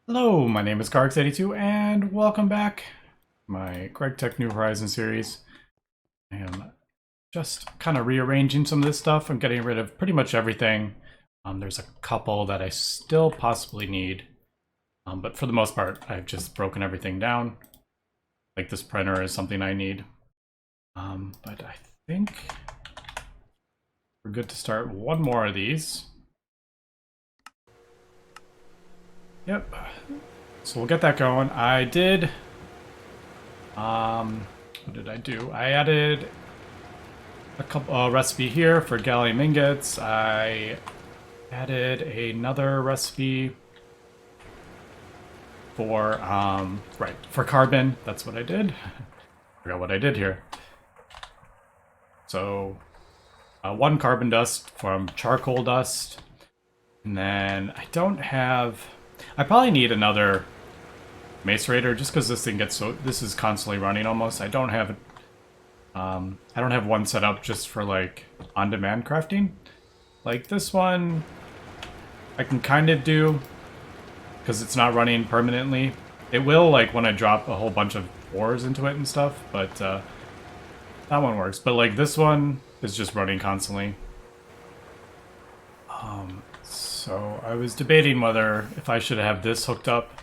Hello, my name is Gregtech82 and welcome back to my Gregtech New Horizons series. I am just kind of rearranging some of this stuff. I'm getting rid of pretty much everything. There's a couple that I still possibly need, but for the most part, I've just broken everything down. Like this printer is something I need. But I think we're good to start one more of these. Yep. So we'll get that going. I did. What did I do? I added a couple recipe here for gallium ingots. I added another recipe for for carbon. That's what I did. Forgot what I did here. So one carbon dust from charcoal dust, and then I don't have. I probably need another macerator just because this thing gets so. This is constantly running almost. I don't have one set up just for like on-demand crafting. Like this one, I can kind of do because it's not running permanently. It will like when I drop a whole bunch of ores into it and stuff, but that one works. But like this one is just running constantly. So I was debating whether if I should have this hooked up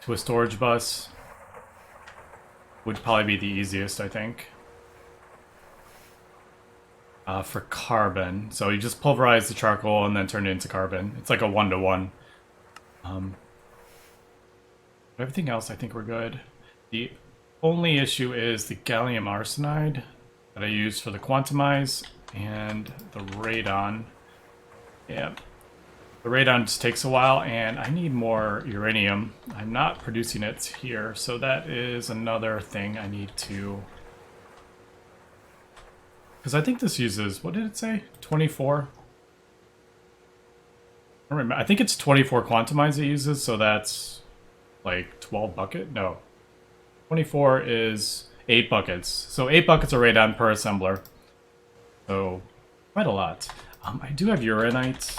to a storage bus. Would probably be the easiest, I think. For carbon. So you just pulverize the charcoal and then turn it into carbon. It's like a 1-to-1. Everything else, I think we're good. The only issue is the gallium arsenide that I use for the quantumize and the radon. Yeah. The radon just takes a while, and I need more uranium. I'm not producing it here, so that is another thing I need to... Because I think this uses, what did it say? 24? I don't remember. I think it's 24 quantumize it uses, so that's like 12 bucket? No. 24 is 8 buckets. So 8 buckets of radon per assembler. So, quite a lot. I do have uranite.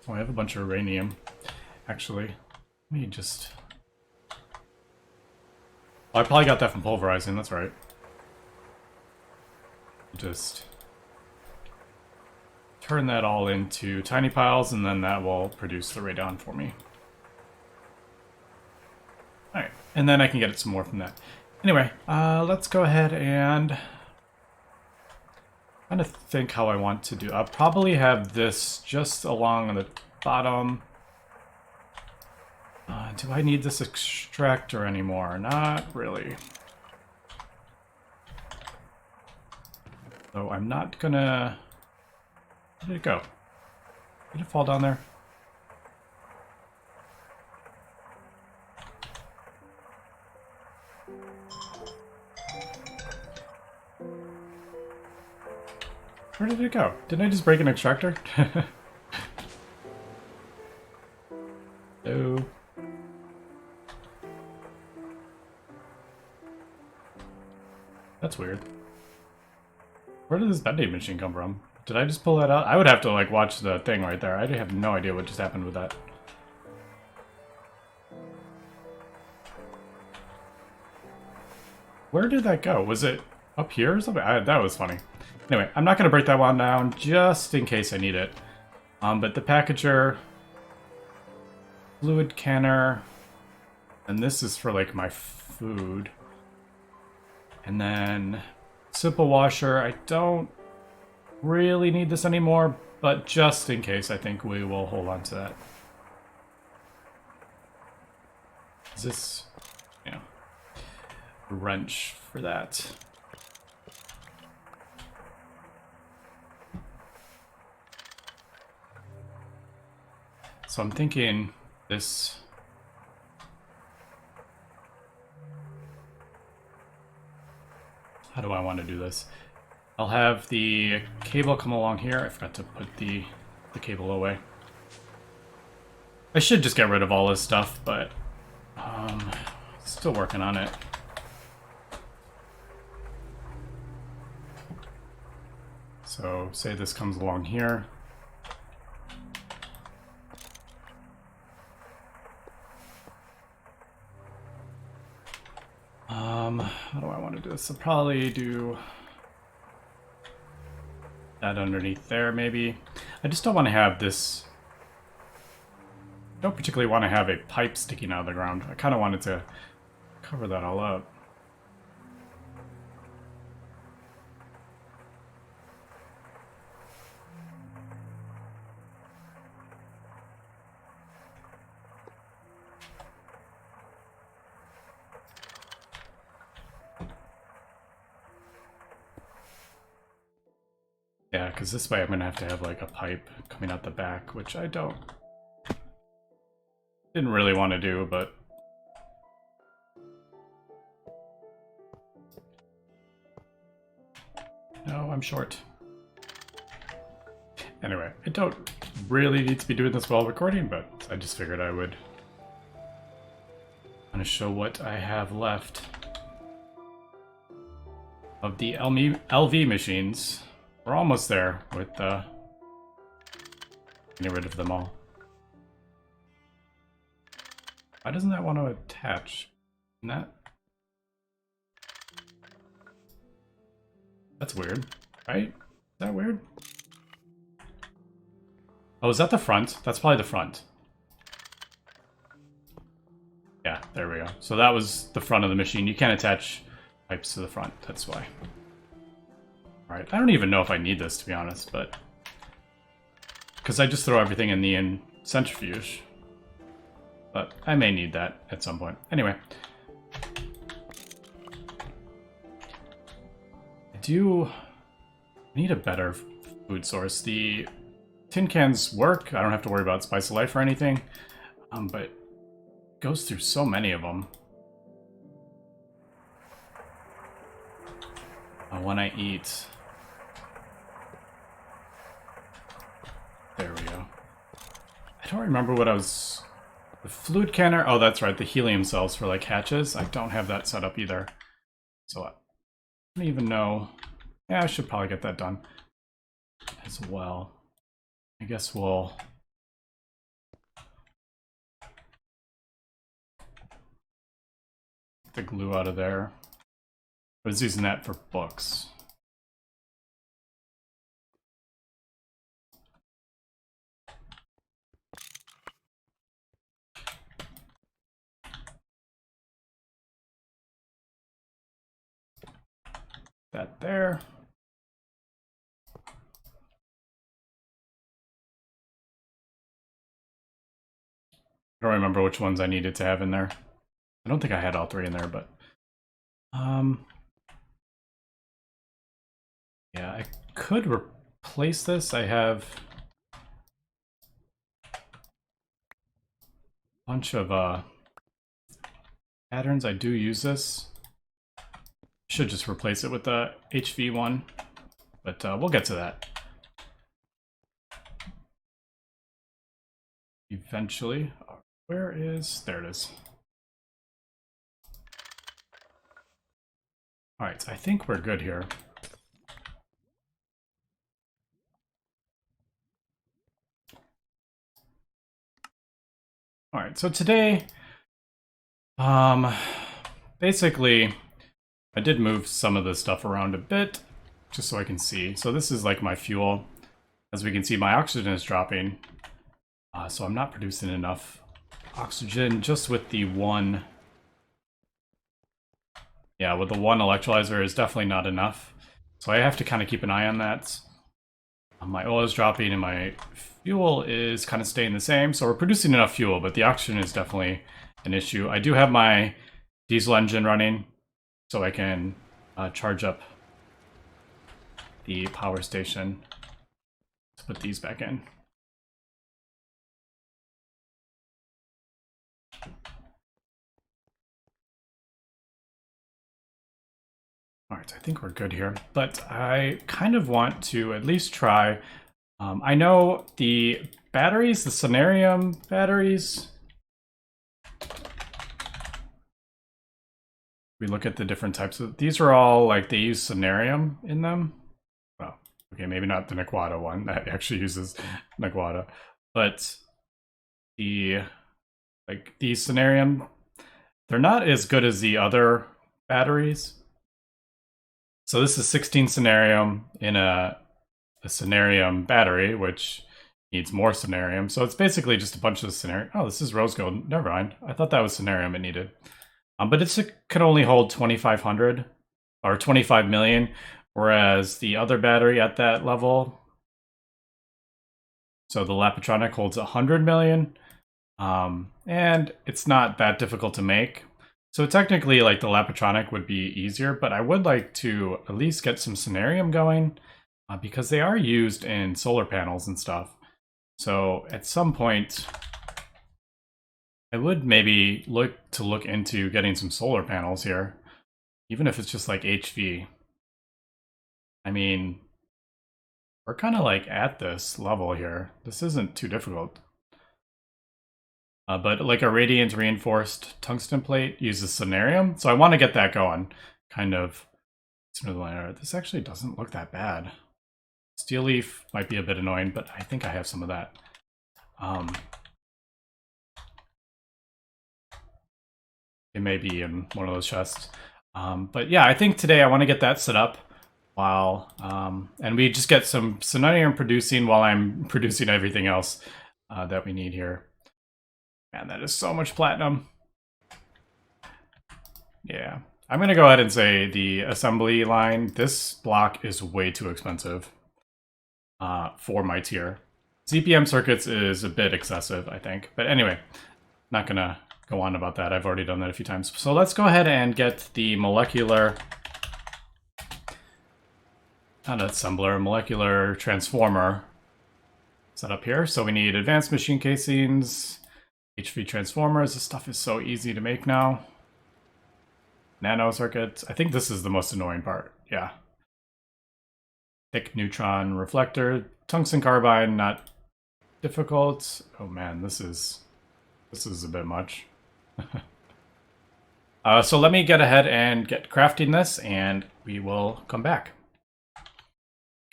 Oh, I have a bunch of uranium, actually. Let me just... Oh, I probably got that from pulverizing, that's right. Just turn that all into tiny piles, and then that will produce the radon for me. Alright, and then I can get some more from that. Anyway, let's go ahead and... I'm trying to think how I want to do. I'll probably have this just along the bottom. Do I need this extractor anymore? Not really. So I'm not gonna... Where did it go? Did it fall down there? Where did it go? Didn't I just break an extractor? No. That's weird. Where did this vending machine come from? Did I just pull that out? I would have to like watch the thing right there. I have no idea what just happened with that. Where did that go? Was it up here or something? That was funny. Anyway, I'm not going to break that one down just in case I need it. But the packager, fluid canner, and this is for like my food. And then simple washer. I don't really need this anymore, but just in case, I think we will hold on to that. Is this, yeah, a wrench for that. So I'm thinking this... How do I want to do this? I'll have the cable come along here. I forgot to put the cable away. I should just get rid of all this stuff, but still working on it. So say this comes along here. how do I want to do this? I'll probably do that underneath there, maybe. I just don't want to have this... I don't particularly want to have a pipe sticking out of the ground. I kind of wanted to cover that all up. Yeah, because this way I'm going to have like a pipe coming out the back, which I didn't really want to do, but... No, I'm short. Anyway, I don't really need to be doing this while recording, but I just figured I would kind of show what I have left of the LV machines. We're almost there with getting rid of them all. Why doesn't that want to attach? Isn't that? That's weird, right? Is that weird? Oh, is that the front? That's probably the front. Yeah, there we go. So that was the front of the machine. You can't attach pipes to the front, that's why. Alright, I don't even know if I need this, to be honest, but... because I just throw everything in the centrifuge. But I may need that at some point. Anyway. I need a better food source. The tin cans work. I don't have to worry about Spice of Life or anything. But it goes through so many of them. When I eat... There we go. I don't remember what I was... The fluid canner... Oh, that's right. The helium cells for, like, hatches. I don't have that set up either. So I don't even know... Yeah, I should probably get that done as well. I guess we'll... get the glue out of there. I was using that for books. That there. I don't remember which ones I needed to have in there. I don't think I had all three in there, but... yeah, I could replace this. I have a bunch of patterns. I do use this. Should just replace it with the HV one, but we'll get to that eventually. Where is... there it is. All right, I think we're good here. All right, so today, basically, I did move some of the stuff around a bit, just so I can see. So this is like my fuel. As we can see, my oxygen is dropping. So I'm not producing enough oxygen just with the one. Yeah, with the one electrolyzer is definitely not enough. So I have to kind of keep an eye on that. My oil is dropping and my fuel is kind of staying the same. So we're producing enough fuel, but the oxygen is definitely an issue. I do have my diesel engine running, so I can charge up the power station. Let's put these back in. All right, I think we're good here, but I kind of want to at least try. I know the batteries, the Sunnarium batteries. We look at the different types of, these are all like, they use Sunnarium in them. Well, okay, maybe not the Nequata one that actually uses Nequata, but the Sunnarium, they're not as good as the other batteries. So this is 16 Sunnarium in a Samarium battery, which needs more Sunnarium. So it's basically just a bunch of Sunnarium. Oh, this is rose gold. Never mind. I thought that was Sunnarium it needed. But it can only hold 2,500 or 25 million, whereas the other battery at that level, so the Lapatronic holds 100 million, and it's not that difficult to make. So technically, like the Lapatronic would be easier, but I would like to at least get some Sunnarium going because they are used in solar panels and stuff. So at some point, I would maybe look into getting some solar panels here, even if it's just like HV. I mean, we're kind of like at this level here. This isn't too difficult. But like a radiant reinforced tungsten plate uses Sunnarium, so I want to get that going. Kind of sooner than later. This actually doesn't look that bad. Steel leaf might be a bit annoying, but I think I have some of that. It may be in one of those chests. But yeah, I think today I want to get that set up while, and we just get some Sunnarium producing while I'm producing everything else that we need here. Man, that is so much platinum. Yeah. I'm going to go ahead and say the assembly line, this block is way too expensive for my tier. ZPM circuits is a bit excessive, I think. But anyway, not going to go on about that. I've already done that a few times. So let's go ahead and get the molecular, not assembler, molecular transformer set up here. So we need advanced machine casings, HV transformers. This stuff is so easy to make now. Nano circuits. I think this is the most annoying part. Yeah. Thick neutron reflector. Tungsten carbide, not difficult. Oh man, this is a bit much. So let me get ahead and get crafting this, and we will come back.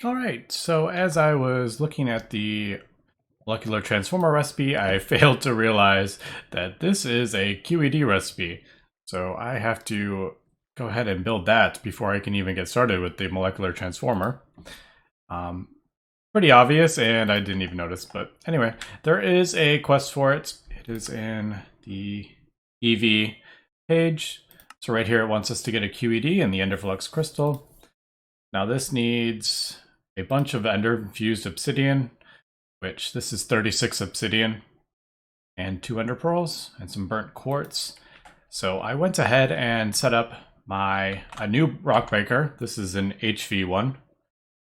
All right, so as I was looking at the molecular transformer recipe, I failed to realize that this is a QED recipe. So I have to go ahead and build that before I can even get started with the molecular transformer. Pretty obvious, and I didn't even notice, but anyway, there is a quest for it. It is in the EV page. So right here it wants us to get a QED and the Enderflux crystal. Now this needs a bunch of ender-infused obsidian, which this is 36 obsidian, and 2 ender pearls, and some burnt quartz. So I went ahead and set up a new rock breaker. This is an HV one,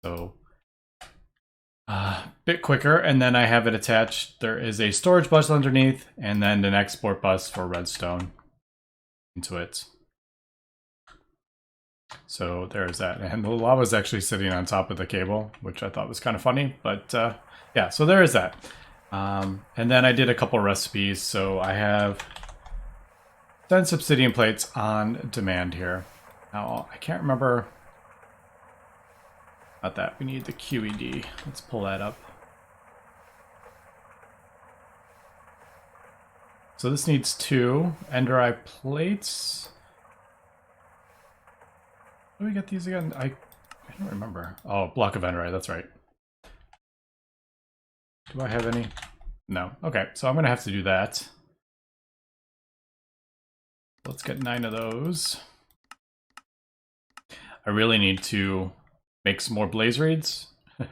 so a bit quicker, and then I have it attached. There is a storage bus underneath, and then an export bus for redstone into it. So there's that, and the lava is actually sitting on top of the cable, which I thought was kind of funny, but yeah, so there is that. And then I did a couple recipes, so I have 10 obsidian plates on demand here. Now, I can't remember about that. We need the QED. Let's pull that up. So this needs 2 ender eye plates. How do we get these again? I don't remember. Oh, block of ender eye, that's right. Do I have any? No. Okay, so I'm gonna have to do that. Let's get 9 of those. I really need to make some more blaze reeds. Yeah,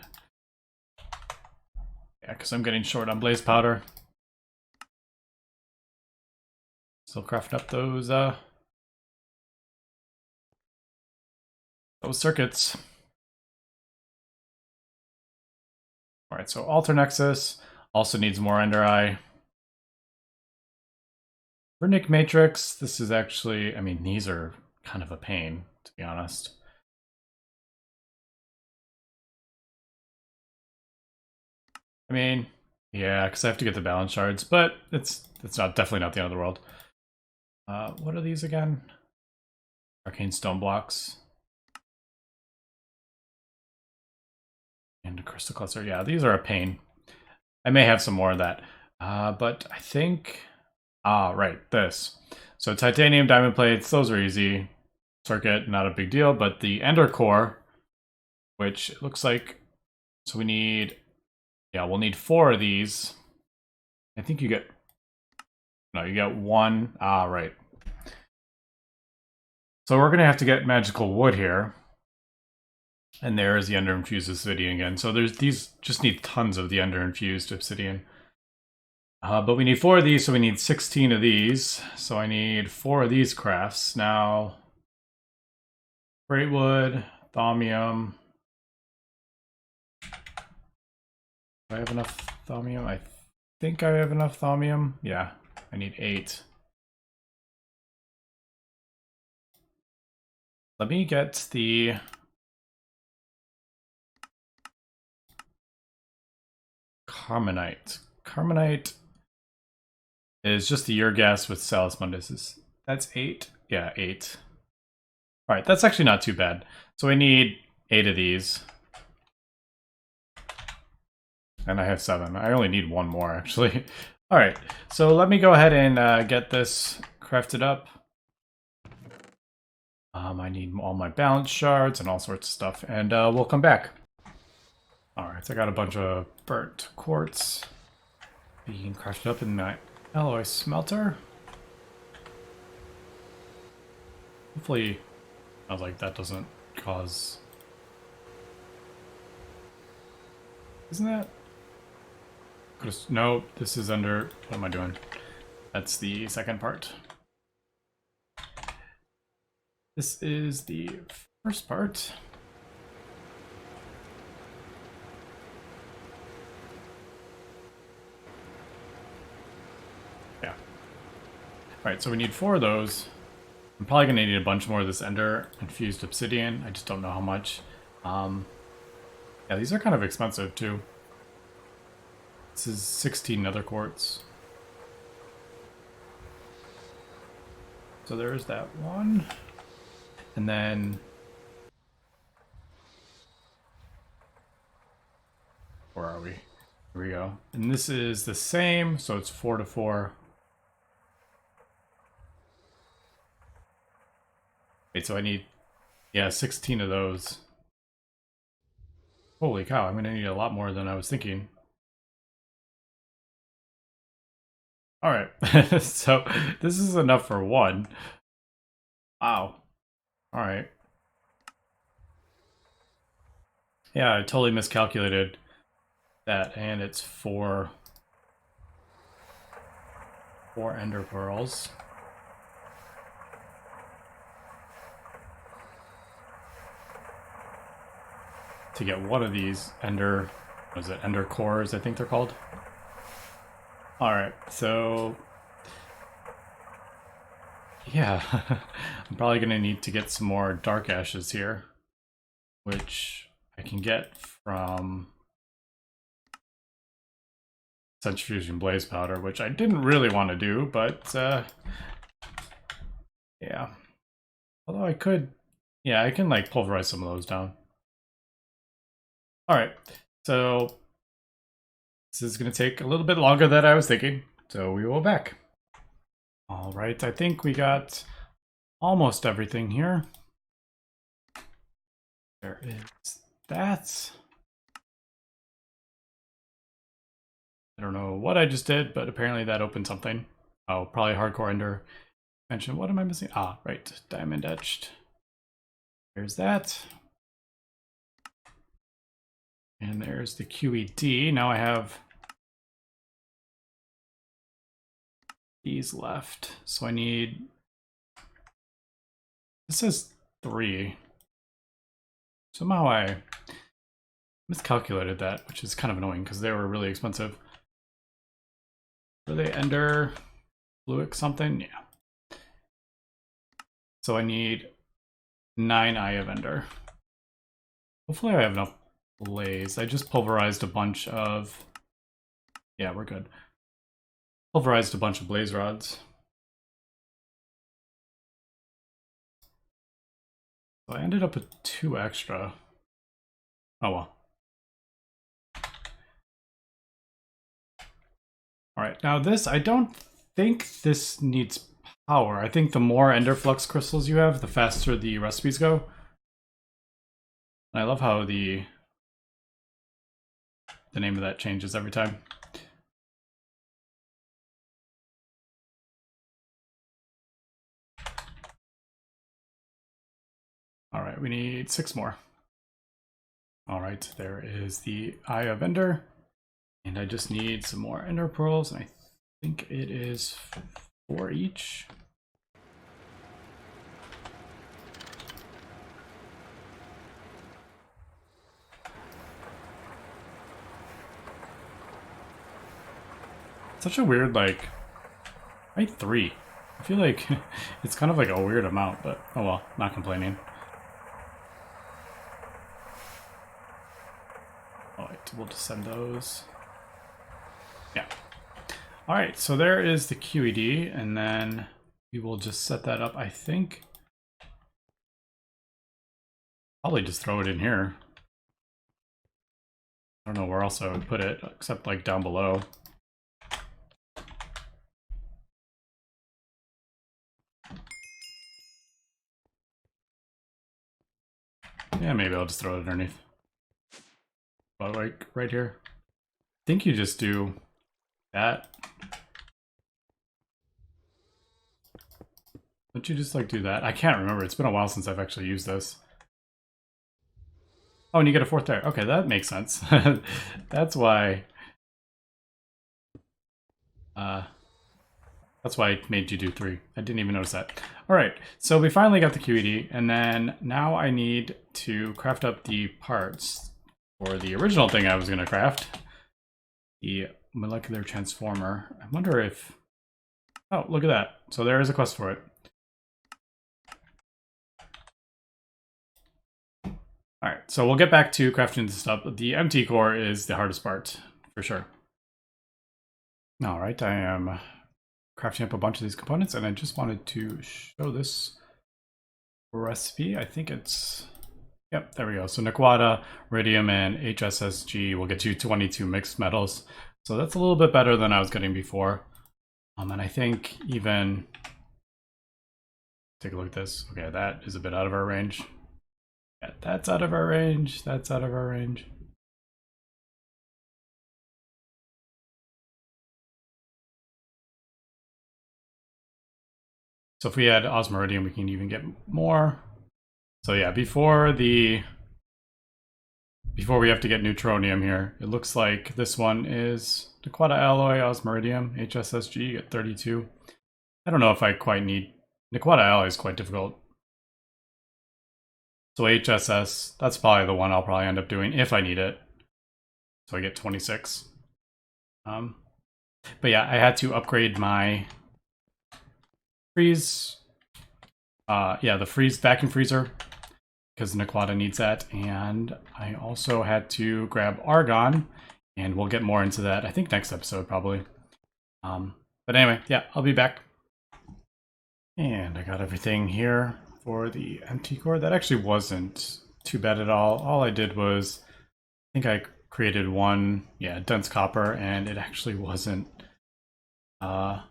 because I'm getting short on blaze powder. Still crafting up those circuits. All right, so Alter Nexus also needs more ender eye. Vernic Matrix, this is actually, I mean, these are kind of a pain, to be honest. I mean, yeah, because I have to get the balance shards, but it's definitely not the end of the world. What are these again? Arcane stone blocks. And a crystal cluster. Yeah, these are a pain. I may have some more of that. But I think... right, this. So titanium diamond plates, those are easy. circuit, not a big deal, but the ender core, which looks like, so we need, yeah, we'll need 4 of these. I think you get, no, you get 1. Ah, right. So we're gonna have to get magical wood here. And there is the ender infused obsidian again. So there's these, just need tons of the ender infused obsidian. But we need 4 of these, so we need 16 of these. So I need 4 of these crafts. Now, great wood, thaumium. Do I have enough thaumium? I think I have enough thaumium. Yeah, I need 8. Let me get the Carmonite. Carmonite is just the Urgas with Salus Mundus. That's 8? Yeah, 8. Alright, that's actually not too bad. So we need 8 of these. And I have 7. I only need 1 more, actually. Alright, so let me go ahead and get this crafted up. I need all my balance shards and all sorts of stuff, and we'll come back. Alright, so I got a bunch of burnt quartz being crafted up in my alloy smelter. Hopefully, I was like, that doesn't cause... Isn't that? No, this is under... What am I doing? That's the second part. This is the first part. Yeah. Alright, so we need 4 of those. I'm probably going to need a bunch more of this ender infused obsidian. I just don't know how much. Yeah, these are kind of expensive too. This is 16 nether quartz. So there's that one. And then... Where are we? Here we go. And this is the same, so it's 4 to 4. Wait, so I need... Yeah, 16 of those. Holy cow, I'm gonna need a lot more than I was thinking. Alright, so this is enough for 1. Wow. Alright. Yeah, I totally miscalculated that, and it's 4 ender pearls. To get one of these ender, what is it, ender cores, I think they're called. Alright, so... Yeah, I'm probably going to need to get some more dark ashes here, which I can get from Centrifusion Blaze Powder, which I didn't really want to do, but yeah. Although I could, yeah, I can like pulverize some of those down. Alright, so this is going to take a little bit longer than I was thinking, so we will back. Alright, I think we got almost everything here. There is that. I don't know what I just did, but apparently that opened something. Oh, probably hardcore ender. Mention, what am I missing? Ah, right, diamond etched. There's that. And there's the QED. Now I have these left. So I need, this says 3. Somehow I miscalculated that, which is kind of annoying because they were really expensive. Were they ender fluic something? Yeah. So I need 9 Eye of Ender. Hopefully I have enough blaze. I just pulverized a bunch of... Yeah, we're good. Pulverized a bunch of blaze rods. So I ended up with 2 extra. Oh well. Alright, now this, I don't think this needs power. I think the more ender flux crystals you have, the faster the recipes go. And I love how the name of that changes every time. All right, we need 6 more. All right, there is the Eye of Ender. And I just need some more Ender Pearls, and I think it is 4 each. Such a weird, like, right 3. I feel like it's kind of like a weird amount, but oh well, not complaining. Alright, we'll just send those. Yeah. Alright, so there is the QED, and then we will just set that up, I think. Probably just throw it in here. I don't know where else I would put it, except like down below. Yeah, maybe I'll just throw it underneath. But like right here. I think you just do that. Don't you just like do that? I can't remember. It's been a while since I've actually used this. Oh, and you get a 4th there. Okay, that makes sense. That's why. That's why I made you do 3. I didn't even notice that. All right, so we finally got the QED, and then now I need to craft up the parts for the original thing I was going to craft, the molecular transformer. I wonder if... Oh, look at that. So there is a quest for it. All right, so we'll get back to crafting the stuff. The MT core is the hardest part, for sure. All right, I am crafting up a bunch of these components, and I just wanted to show this recipe. I think it's... Yep, there we go. So Naquata, Iridium, and HSSG will get you 22 mixed metals. So that's a little bit better than I was getting before. And I think even... Take a look at this. Okay, that is a bit out of our range. Yeah, that's out of our range. That's out of our range. So if we add Osmiridium, we can even get more. So yeah, before we have to get Neutronium here, it looks like this one is Naquata Alloy, Osmiridium, HSSG, you get 32. I don't know if I quite need... Naquata Alloy is quite difficult. So HSS, that's probably the one I'll probably end up doing if I need it. So I get 26. But yeah, I had to upgrade my freeze. Yeah, the freeze vacuum freezer, because Naquata needs that. And I also had to grab Argon, and we'll get more into that, I think, next episode, probably. But anyway, yeah, I'll be back. And I got everything here for the MT core. That actually wasn't too bad at all. All I did was, I think I created one, yeah, dense copper, and it actually wasn't, yeah,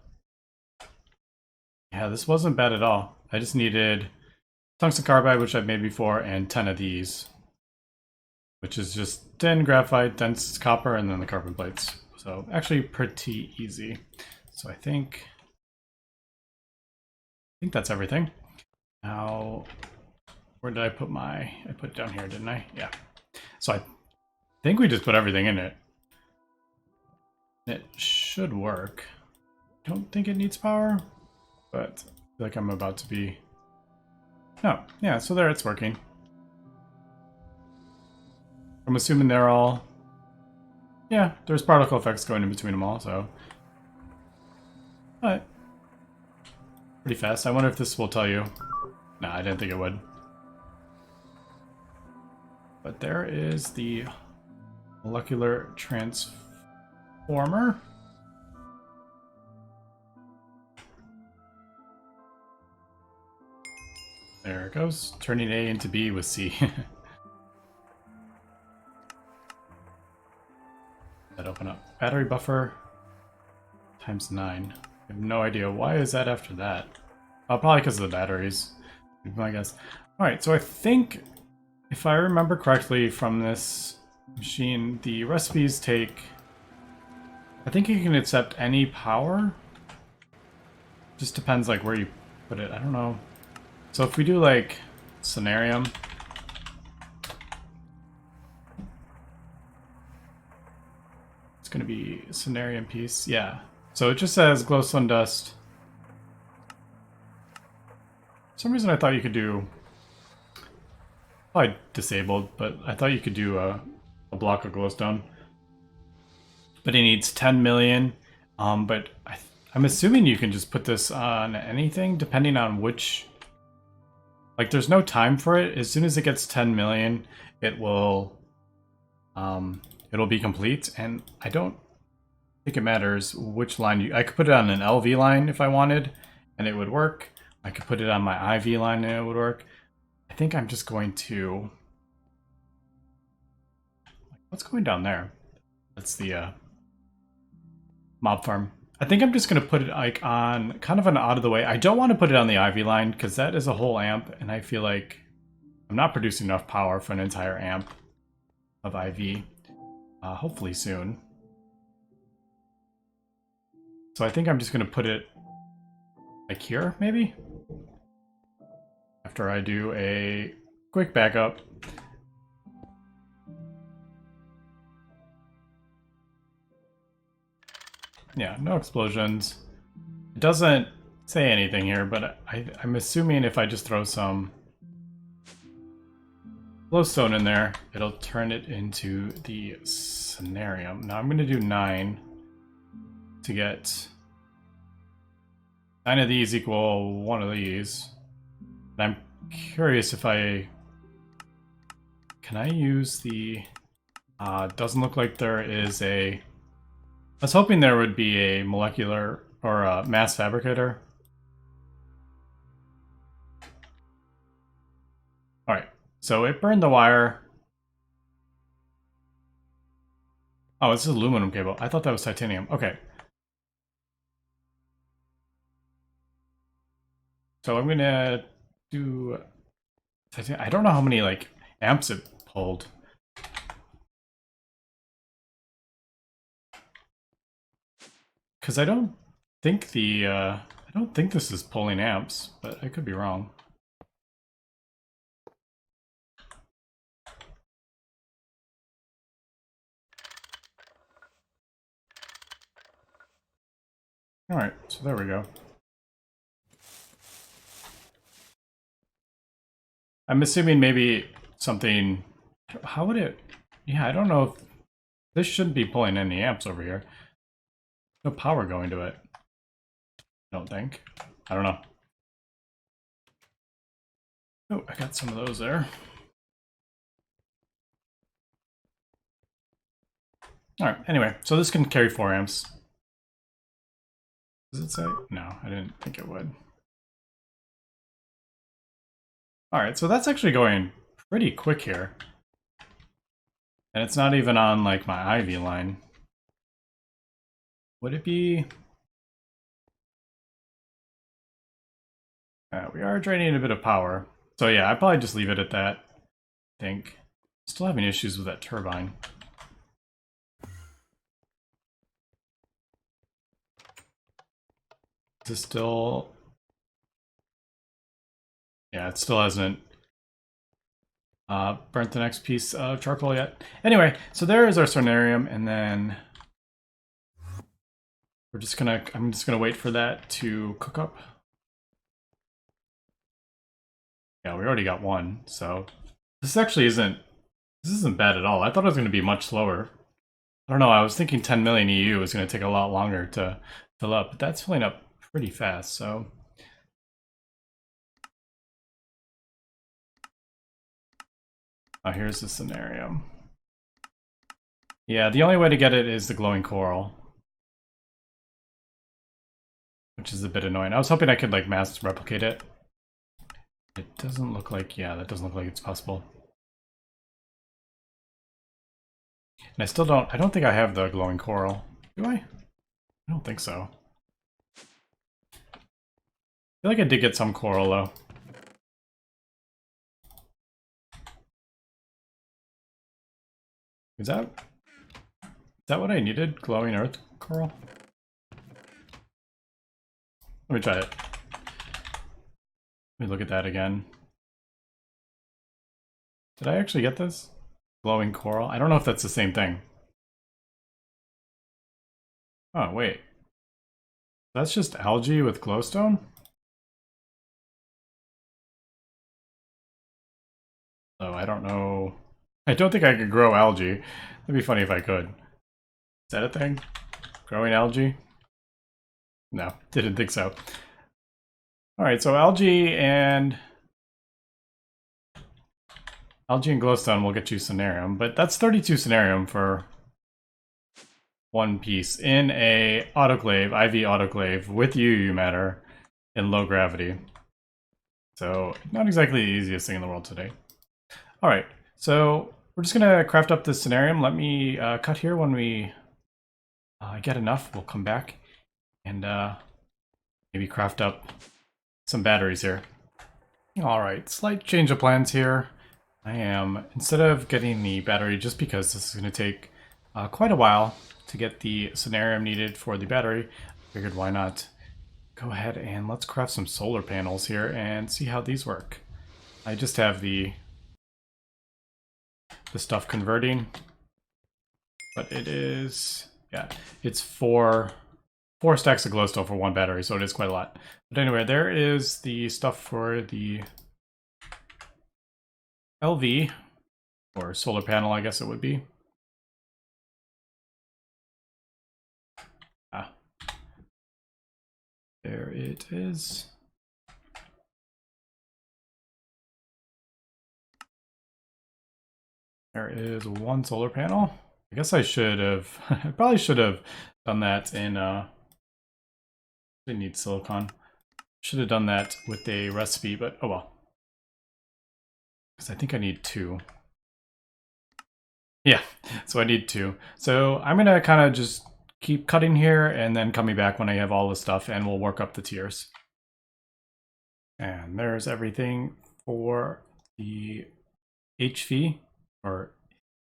this wasn't bad at all. I just needed tungsten carbide, which I've made before, and 10 of these, which is just 10 graphite, dense copper, and then the carbon plates. So actually pretty easy. So I think that's everything. Now, where did I put my... I put it down here, didn't I? Yeah. So I think we just put everything in it. It should work. Don't think it needs power, but I feel like I'm about to be... Oh, yeah, so there it's working. I'm assuming they're all... Yeah, there's particle effects going in between them all, so... But... Pretty fast. I wonder if this will tell you. No, I didn't think it would. But there is the molecular transformer. There it goes. Turning A into B with C. That open up. Battery buffer times 9. I have no idea. Why is that after that? Probably because of the batteries, would be my guess. Alright, so I think, if I remember correctly from this machine, the recipes take... I think you can accept any power. Just depends like where you put it. I don't know. So if we do like Sunnarium, it's gonna be Sunnarium piece. Yeah. So it just says glowstone dust. For some reason I thought you could do... Probably disabled, but I thought you could do a block of glowstone. But it needs 10 million. But I'm assuming you can just put this on anything, depending on which... Like, there's no time for it. As soon as it gets 10 million, it will... it'll be complete. And I don't think it matters which line you... I could put it on an LV line if I wanted, and it would work. I could put it on my IV line and it would work. I think I'm just going to... What's going down there? That's the mob farm. I think I'm just going to put it like on kind of an out of the way. I don't want to put it on the IV line because that is a whole amp, and I feel like I'm not producing enough power for an entire amp of IV. Hopefully soon. So I think I'm just going to put it like here, maybe? After I do a quick backup. Yeah, no explosions. It doesn't say anything here, but I'm assuming if I just throw some glowstone in there, it'll turn it into the Sunnarium. Now I'm going to do 9 to get 9 of these equal 1 of these. And I'm curious if I... Can I use the... doesn't look like there is a... I was hoping there would be a molecular or a mass fabricator. Alright, so it burned the wire. Oh, this is aluminum cable. I thought that was titanium. Okay. So I'm gonna do titanium. I don't know how many like amps it pulled. Because I don't think this is pulling amps, but I could be wrong. Alright, so there we go. I'm assuming maybe something... How would it... Yeah, I don't know if... This shouldn't be pulling any amps over here. No power going to it. I don't think. I don't know. Oh, I got some of those there. Alright, anyway, so this can carry 4 amps. Does it say? No, I didn't think it would. Alright, so that's actually going pretty quick here. And it's not even on, like, my IV line. Would it be... we are draining a bit of power. So yeah, I'd probably just leave it at that, I think. Still having issues with that turbine. Is this still... Yeah, it still hasn't burnt the next piece of charcoal yet. Anyway, so there is our Sunnarium, and then I'm just gonna wait for that to cook up. Yeah, we already got 1, so this actually isn't bad at all. I thought it was gonna be much slower. I don't know, I was thinking 10 million EU was gonna take a lot longer to fill up, but that's filling up pretty fast, so. Oh, here's the Sunnarium. Yeah, the only way to get it is the glowing coral. Which is a bit annoying. I was hoping I could like mass replicate it. It doesn't look like, yeah, that doesn't look like it's possible. And I don't think I have the glowing coral. Do I? I don't think so. feel like I did get some coral though. Is that what I needed? Glowing earth coral? Let me try it. Let me look at that again. Did I actually get this? Glowing coral? I don't know if that's the same thing. Oh, wait. That's just algae with glowstone? Oh, I don't know. I don't think I could grow algae. It'd be funny if I could. Is that a thing? Growing algae? No, didn't think so. Alright, so algae and glowstone will get you Sunnarium, but that's 32 Sunnarium for one piece in a autoclave, IV autoclave with UU matter in low gravity. So not exactly the easiest thing in the world today. Alright, so we're just gonna craft up this Sunnarium. Let me cut here when we get enough. We'll come back and maybe craft up some batteries here. Alright, slight change of plans here. I am, instead of getting the battery, just because this is going to take quite a while to get the Samarium needed for the battery, I figured why not go ahead and let's craft some solar panels here and see how these work. I just have the stuff converting, but it is, yeah, it's four stacks of glowstone for one battery, so it is quite a lot. But anyway, there is the stuff for the LV, or solar panel, I guess it would be. Ah. There it is. There is one solar panel. I guess I should have, I probably should have done that in, I need silicon. Should have done that with a recipe, but oh well. Because I think I need 2. Yeah, so I need 2. So I'm gonna kind of just keep cutting here and then coming back when I have all the stuff and we'll work up the tiers. And there's everything for the HV, or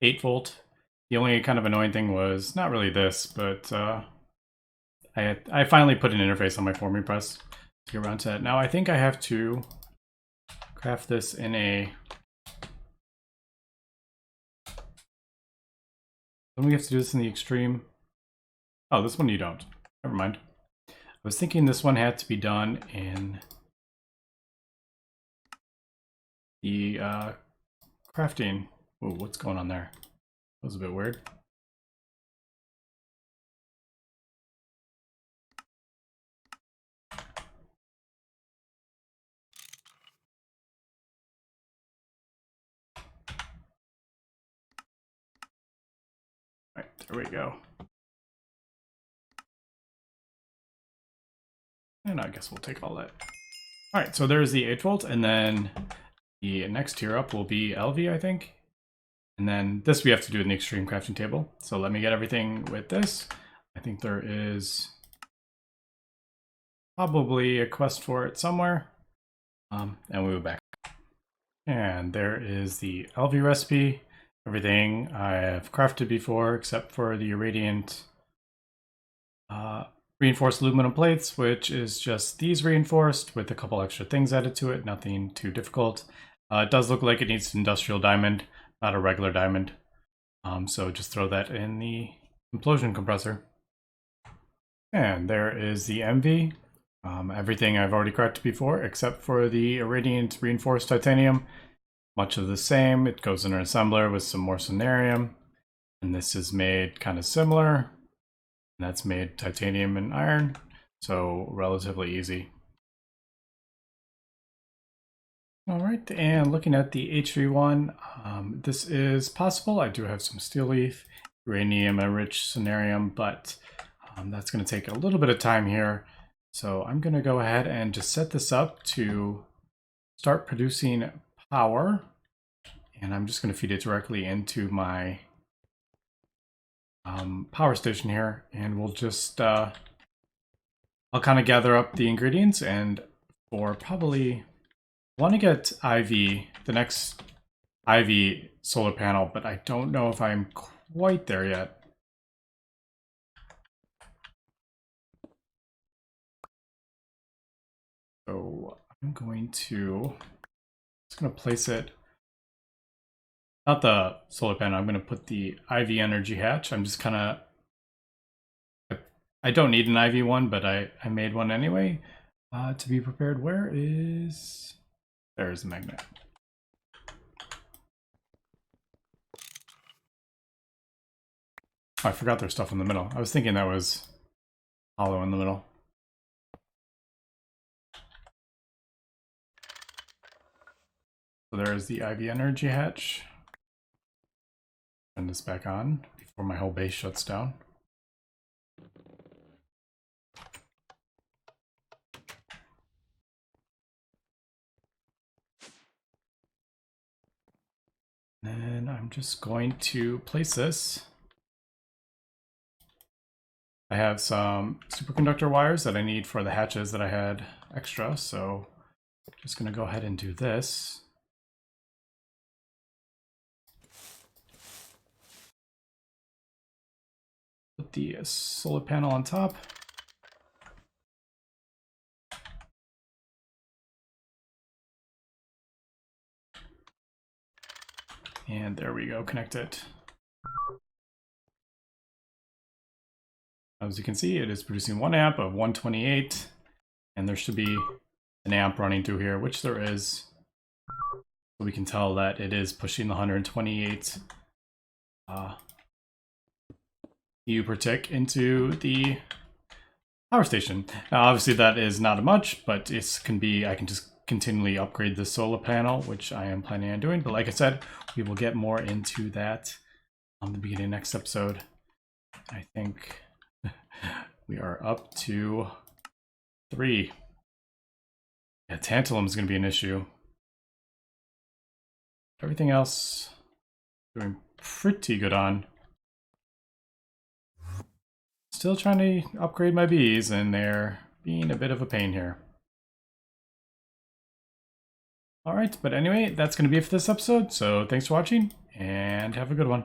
8 volt. The only kind of annoying thing was not really this, but I finally put an interface on my forming press to get around to that. Now I think I have to craft this in a... Don't we have to do this in the extreme? Oh, this one you don't. Never mind. I was thinking this one had to be done in the crafting. Ooh, what's going on there? That was a bit weird. All right, there we go. And I guess we'll take all that. All right, so there's the 8 volt, and then the next tier up will be LV, I think. And then this we have to do in the extreme crafting table. So let me get everything with this. I think there is probably a quest for it somewhere. And we'll be back. And there is the LV recipe. Everything I have crafted before except for the irradiant reinforced aluminum plates, which is just these reinforced with a couple extra things added to it. Nothing too difficult. It does look like it needs industrial diamond, not a regular diamond. So just throw that in the implosion compressor. And there is the MV. Everything I've already crafted before except for the irradiant reinforced titanium. Much of the same. It goes in an assembler with some more Sunnarium. And this is made kind of similar. And that's made titanium and iron. So relatively easy. All right, and looking at the HV one, this is possible. I do have some steel leaf, uranium enriched Sunnarium, but that's going to take a little bit of time here. So I'm going to go ahead and just set this up to start producing power. And I'm just going to feed it directly into my power station here. And we'll just, I'll kind of gather up the ingredients and for probably, I want to get Ivy, the next Ivy solar panel, but I don't know if I'm quite there yet. So I'm just going to place it, not the solar panel, I'm going to put the Ivy energy hatch. I'm just kind of, I don't need an Ivy one, but I made one anyway. To be prepared, there's the magnet. Oh, I forgot there's stuff in the middle. I was thinking that was hollow in the middle. So there is the Ivy energy hatch. Turn this back on before my whole base shuts down. And I'm just going to place this. I have some superconductor wires that I need for the hatches that I had extra, so I'm just going to go ahead and do this. Put the solar panel on top. And there we go, connect it. As you can see, it is producing 1 amp of 128, and there should be an amp running through here, which there is. So we can tell that it is pushing the 128 EU per tick into the power station. Now, obviously that is not much, but it can be, I can just continually upgrade the solar panel, which I am planning on doing. But like I said, we will get more into that on the beginning of next episode. I think we are up to 3. Yeah, tantalum is going to be an issue. Everything else doing pretty good on. Still trying to upgrade my bees, and they're being a bit of a pain here. Alright, but anyway, that's going to be it for this episode, so thanks for watching, and have a good one.